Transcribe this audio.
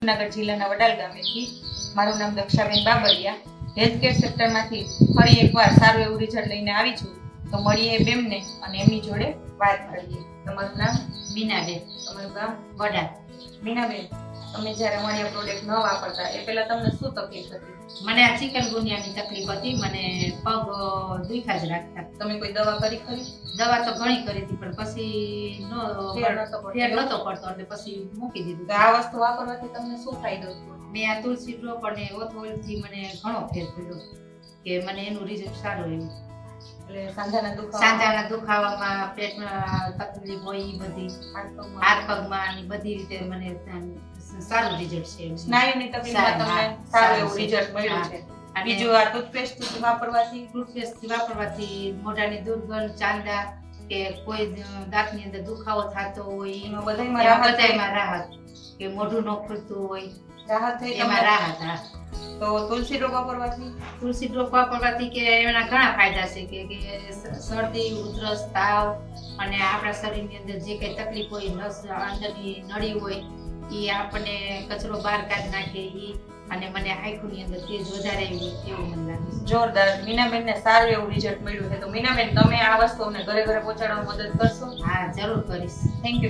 જૂનાગઢ જિલ્લાના વડાલ ગામેથી મારું નામ દક્ષાબેન બાબરિયા હેલ્થકેર સેક્ટરમાંથી ફરી એકવાર સારું એવું રિઝલ્ટ લઈને આવી છું. તો મળીએ બેમને અને એમની જોડે વાત કરીએ. તમારું નામ? મીનાબેન. તમારું ગામ? વડા. મીનાબેન, તમે જ્યારે મળ્યા પ્રોડક્ટ ન વાપરતા એ પહેલા તમને શું તકલીફ હતી? મને આ ચિકનગુનિયાની તકલીફ હતી. મને પગ દુખ્યા જ રાખતા. તમે કોઈ દવા કરી ખરી? દવા તો ઘણી કરી હતી પણ પછી ફેર નહોતો પડતો. ફેર નહોતો પડતો એટલે પછી મૂકી દીધું. તો આ વસ્તુ વાપરવાથી તમને શું ફાયદો થયો? મેં આ તુલસી ડ્રોપ અને ઓથોલથી મને ઘણો ફેર પડ્યો કે મને એનું રિઝલ્ટ સારું એવું. એટલે સાંધાના દુખાવા, સાંધાના દુખાવામાં, પેટમાં તકલીફ હોય એ બધી, હાથ પગમાં અને બધી રીતે મને સારું રિઝલ્ટ છે. સ્નાયુની તકલીફમાં તમને સારું એવું રિઝલ્ટ મળ્યું છે. બીજું આ ટૂથપેસ્ટ ટૂથપેસ્ટ વાપરવાથી મોઢાની દુર્ગંધ, ચાંદા કે કોઈ દાંતની અંદર દુખાવો થતો હોય એમાં બધાયમાં રાહત, કે મોઢું ન ખુલતું હોય રાહત થઈ એમાં રાહત. હા. તો તુલસી ડ્રોપ વાપરવાથી? તુલસી ડ્રોપ વાપરવાથી કે એના ઘણા ફાયદા છે કે શરદી, ઉધરસ, તાવ અને આપણા શરીરની અંદર જે કઈ તકલીફ હોય, નસ અંદરની નળી હોય એ આપણને કચરો બહાર કાઢી નાખે એ, અને મને આંખોની અંદર તેજ વધારે એવું મને લાગે છે. જોરદાર. મીનાબેનને સારું એવું રિઝલ્ટ મળ્યું છે. તો મીનાબેન, તમે આ વસ્તુ અમને ઘરે ઘરે પહોંચાડવામાં મદદ કરશો? હા, જરૂર કરીશ. Thank you.